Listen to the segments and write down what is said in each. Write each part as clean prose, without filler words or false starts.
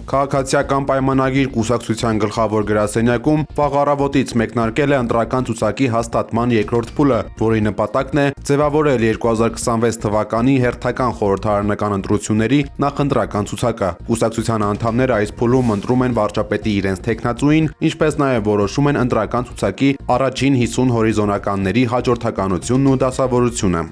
Քաղաքացիական պայմանագիր կուսակցության գլխավոր գրասենյակում վաղ առավոտից մեկնարկել է ընտրական ցուցակի հաստատման երկրորդ փուլը, որի նպատակն է ձևավորել 2026 թվականի հերթական խորհրդարանական ընտրությունների նախընտրական ցուցակը։ Կուսակցության անդամները այս փուլում ընտրում են վարչապետի իրենց թեկնածուին, ինչպես նաև որոշում են ընտրական ցուցակի առաջին 50 հորիզոնականների հաջորդականությունն ու դասավորությունը։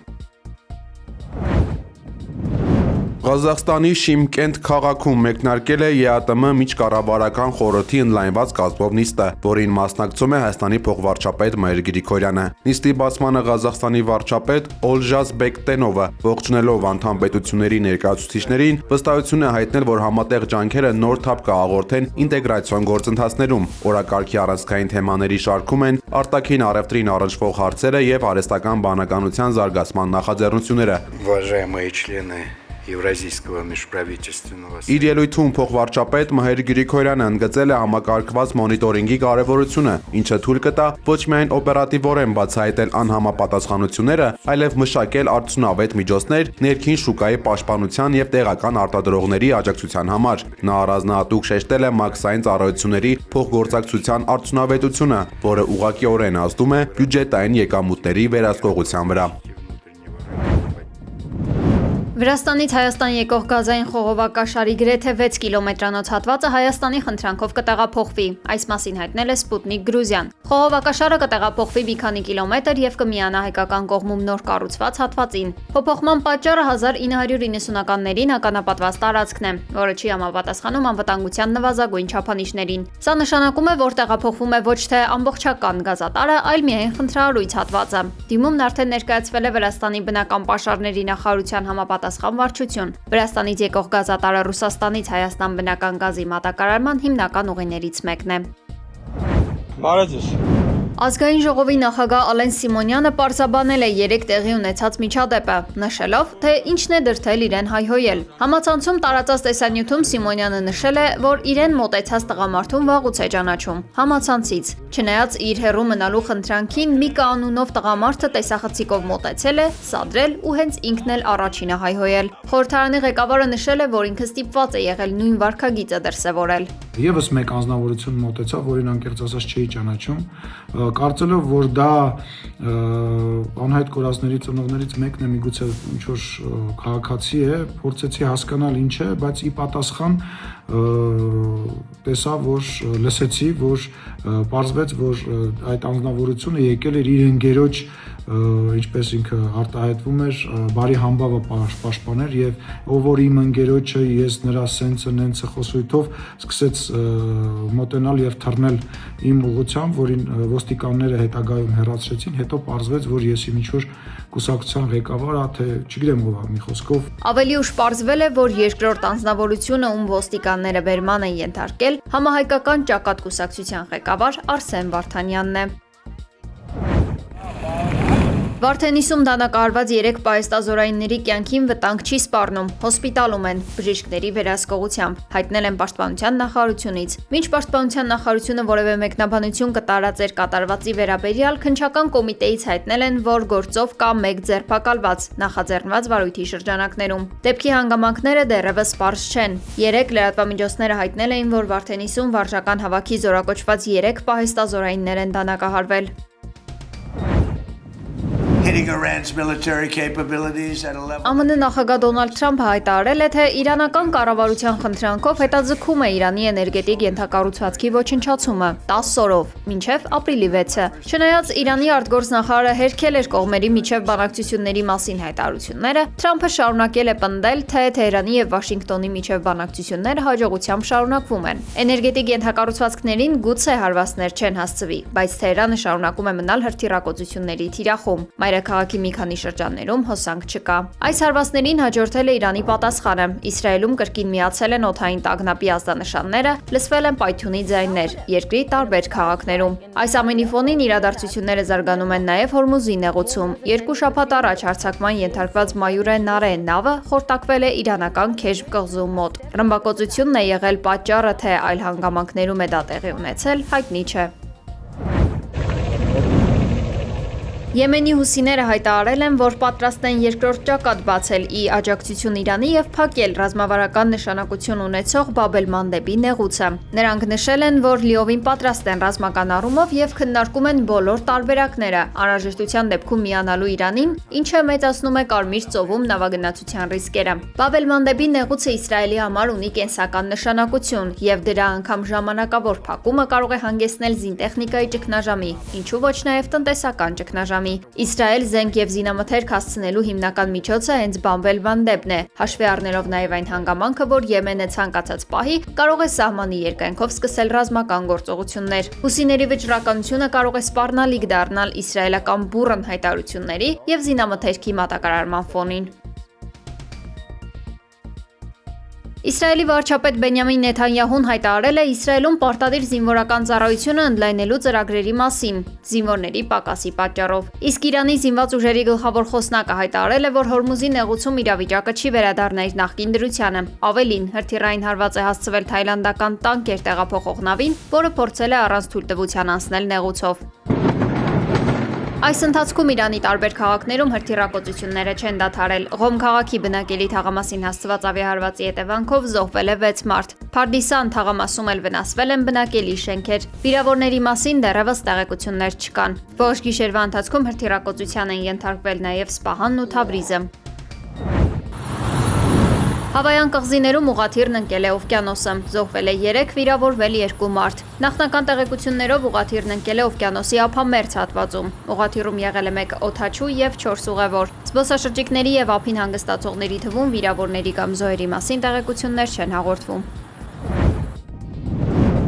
Ղազախստանի Շիմկենտ քաղաքում մեկնարկել է ԵԱՏՄ միջկառավարական խորհրդի ընդլայնված կազմով նիստը, որին մասնակցում է Հայաստանի փոխվարչապետ Մհեր Գրիգորյանը։ Նիստի բացմանը Ղազախստանի վարչապետ Օլժազ Բեկտենովը ողջունելով անդամ պետությունների ներկայացուցիչներին վստահություն է հայտնել, որ համատեղ ջանքերը նոր թափ կհաղորդեն ինտեգրացիոն գործընթացներում։ Օրակարգի առանցքային թեմաների շարքում են արտաքին առևտրին առնչվող հարցերը եւ արհեստական բանականության զարգացման նախաձեռնությունները։ Уважаемые члены Евразийского межправительственного Իր ելույթում փոխվարչապետ Մհեր Գրիգորյանը ընդգծել է համակարգված մոնիտորինգի կարևորությունը, ինչը թույլ կտա ոչ միայն օպերատիվորեն բացահայտել անհամապատասխանությունները, այլև մշակել արդյունավետ միջոցներ ներքին շուկայի պաշտպանության եւ տեղական արտադրողների աջակցության համար։ Նա առանձնահատուկ շեշտել է մաքսային ծառայությունների փոխգործակցության արդյունավետությունը, որը ուղղակիորեն ազդում է բյուջետային եկամուտների վերահսկողության վրա։ Վրաստանից Հայաստան եկող գազային խողովակաշարի գրեթե 6 կիլոմետրանոց հատվածը Հայաստանի խնդրանքով կտեղափոխվի, այս մասին հայտնել է Սպուտնիկ Գրուզիան։ Խողովակաշարը կտեղափոխվի մի քանի կիլոմետր եւ կմիանա հայկական կողմում նոր կառուցված հատվածին։ Փոփոխման պատճառը 1990-ականներին ականապատված տարածքն է, որը չի համապատասխանում անվտանգության նվազագույն չափանիշներին։ Սա նշանակում է, որ տեղափոխվում է ոչ թե ամբողջական գազատարը, այլ միայն խնդրահարույց հատվածը։ Դիմումն արդեն ներկայացվել է Վրաստանի բնական պաշարների նախարարության համապատասխան վարչություն։ Վրաստանից եկող գազատարը Ռուսաստանից Հայաստան բնական գազի մատակարարման հիմնական ուղիներից մեկն է։ Ազգային ժողովի նախագահ Ալեն Սիմոնյանը պարզաբանել է 3 տեղի ունեցած միջադեպը, նշելով, թե ինչն է դրդել իրեն հայհոյել։ Համացանցում տարածած տեսանյութում Սիմոնյանը նշել է, որ իրեն մոտեցած տղամարդուն վաղուց է ճանաչում, համացանցից։ Չնայած իր հեռու մնալու խնդրանքին Միկա անունով տղամարդը տեսախցիկով մոտեցել է, սադրել ու հենց ինքն էլ առաջինը հայհոյել։ Խորհրդարանի ղեկավարը նշել է, որ ինքը ստիպված է եղել նույն վարքագիծը դրսևորել։ Եվս մեկ անձնավորություն մոտեցավ, որին անկեղծ ասած չէի ճանաչում, կարծելով, որ դա անհայտ կորածների ծնողներից մեկն է, միգուցե ինչ-որ քաղաքացի է, փորձեցի հասկանալ ինչ է, բայց ի պատասխան տեսա, որ լսեցի, որ պարզվեց, որ այդ անձնավորությունը եկել էր իր ընկերոջ, ինչպես ինքը արտահայտվում էր, բարի համբավը պաշտպաներ եւ ով որ իմ ընկերոջը ես նրա սենսը նենցը խոսույթով սկսեց մոտենալ եւ թռնել իմ ուղղությամբ, որին ոստիկանները հետագայում հեռացրեցին, հետո պարզվեց, որ ես իմ ինչ-որ կուսակցության ղեկավար, թե չգիտեմ ով մի խոսքով։ Ավելի ուշ պարզվել է, որ երկրորդ անձնավորությունը, ում ոստիկանները բերման են ենթարկել, համահայկական ճակատ կուսակցության ղեկավար Արսեն Վարդանյանն է։ Վարդենիսում դանակահարված 3 պահեստազորայինների կյանքին վտանգ չի սպառնում, հոսպիտալում են, բժիշկների վերահսկողությամբ, հայտնել են Պաշտպանության նախարարությունից։ Մինչ Պաշտպանության նախարարությունը որևէ մեկնաբանություն կտարածեր կատարվածի վերաբերյալ, քննչական կոմիտեից հայտնել են, որ գործով կա 1 ձերբակալված, նախաձեռնված վարույթի շրջանակներում։ Դեպքի հանգամանքները դեռևս պարզ չեն։ 3 լրատվամիջոցները հայտնել էին, որ Վարդենիսում վարժական հավաքի զորակոչված 3 պահեստազորայիններ են դանակահարվել։ ԱՄՆ նախագահ Դոնալդ Թրամփը հայտարարել է, թե իրանական կառավարության խնդրանքով հետաձգում է Իրանի էներգետիկ ենթակառուցվածքի ոչնչացումը 10 օրով, մինչև ապրիլի 6-ը։ Չնայած Իրանի արտգործնախարարը հերքել էր կողմերի միջև բանակցությունների մասին հայտարարությունները, Թրամփը շարունակել է պնդել, թե Թեհրանի եւ Վաշինգտոնի միջև բանակցությունները հաջողությամբ շարունակվում են։ Էներգետիկ ենթակառուցվածքներին գուցե հարվածներ չեն հասցվի, բայց Թեհրանը շարունակում է մնալ հրթիռակոծությունների թիրախում։ Քաղաքի մի քանի շրջաններում հոսանք չկա։ Այս հարվածներին հաջորդել է Իրանի պատասխանը։ Իսրայելում կրկին միացել են օդային տագնապի ազդանշանները, լսվել են պայթյունի ձայներ երկրի տարբեր քաղաքներում։ Այս ամենի ֆոնին իրադարձությունները զարգանում են նաև Հորմուզի նեղուցում։ 2 շաբաթ առաջ հարձակման ենթարկված Մայուրե Նարե նավը խորտակվել է իրանական Քեժմ կղզու մոտ։ Ռմբակոծությունն է եղել պատճառը, թե այլ հանգամանքներում է դա տեղի ունեցել, հայտնի չէ։ Եմենի հուսիները հայտարարել են, որ պատրաստ են երկրորդ ճակատ բացել ի աջակցություն Իրանի եւ փակել ռազմավարական նշանակություն ունեցող Բաբ el-Մանդեբի նեղուցը։ Նրանք նշել են, որ լիովին պատրաստ են ռազմական առումով եւ քննարկում են բոլոր տարբերակները անհրաժեշտության դեպքում միանալու Իրանին, ինչը մեծացնում է Կարմիր ծովում նավագնացության ռիսկերը։ Բաբ el-Մանդեբի նեղուցը Իսրայելի համար ունի կենսական նշանակություն եւ դրա անգամ ժամանակավոր փակումը կարող է հանգեցնել զինտեխնիկայի ճգնաժամի, ինչու ոչ նաեւ տնտեսական ճգնաժամի։ Իսրայել զենք եւ զինամթերք հասցնելու հիմնական միջոցը հենց Բաբ el-Մանդեբն է, հաշվի առնելով նաեւ այն հանգամանքը, որ Եմենը ցանկացած պահի կարող է սահմանի երկայնքով սկսել ռազմական գործողություններ։ Հուսիների վճռականությունը կարող է սպառնալիք դառնալ իսրայելական բուռն հայտարարությունների եւ զինամթերքի մատակարարման ֆոնին։ Իսրայելի վարչապետ Բենյամին Նեթանյահուն հայտարարել է Իսրայելում պարտադիր զինվորական ծառայությունը ընդլայնելու ծրագրերի մասին, զինվորների պակասի պատճառով։ Իսկ Իրանի զինված ուժերի գլխավոր խոսնակը հայտարարել է, որ Հորմուզի նեղուցում իրավիճակը չի վերադառնա իր նախկին դրությանը։ Ավելին, հրթիռային հարված է հասցվել թայլանդական տանկեր տեղափոխող նավին, որը փորձել է առանց թույլտվության անցնել նեղուցով։ Այս ընթացքում Իրանի տարբեր քաղաքներում հրթիռակոծությունները չեն դադարել։ Ղոմ քաղաքի բնակելի թաղամասին հասցված ավիահարվածի հետևանքով զոհվել է 6 մարդ։ Փարդիսան թաղամասում էլ վնասվել են բնակելի շենքեր։ Վիրավորների մասին դեռևս տեղեկություններ չկան։ Ողջ գիշերվա ընթացքում հրթիռակոծության են ենթարկվել նաև Սպահանն ու Թավրիզը։ Հավայան կղզիներում ուղղաթիռն ընկել է օվկիանոսը, զոհվել է 3, վիրավորվել 2 մարդ։ Նախնական տեղեկություններով ուղղաթիռն ընկել է օվկիանոսի ափամերձ հատվածում։ Ուղղաթիռում եղել է 1 օդաչու եւ 4 ուղևոր։ Զբոսաշրջիկների եւ ափին հանգստացողների թվում վիրավորների կամ զոհերի մասին տեղեկություններ չեն հաղորդվում։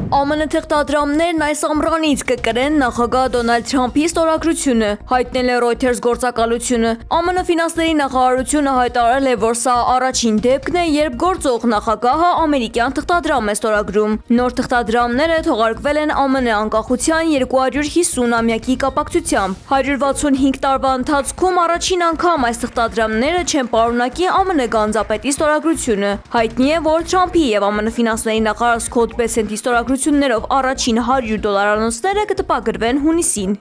ԱՄՆ թղթադրամներն այս ամռանից կկրեն նախագահ Դոնալդ Թրամփի ստորագրությունը, հայտնել է Reuters գործակալությունը։ ԱՄՆ ֆինանսների նախարարությունը հայտարարել է, որ սա առաջին դեպքն է, երբ գործող նախագահը ամերիկյան թղթադրամ է ստորագրում։ Նոր թղթադրամները թողարկվել են ԱՄՆ անկախության 250-ամյակի կապակցությամբ։ 165 տարվա ընթացքում առաջին անգամ այս թղթադրամները չեն պարունակի ԱՄՆ գանձապետի ստորագրությունը։ Հայտնի է, որ Թրամփի եւ ԱՄՆ ֆինանսների նախարար Սքոթ Բեսենթի ստորագրություններով առաջին $100 անոցները կտպագրվեն հունիսին։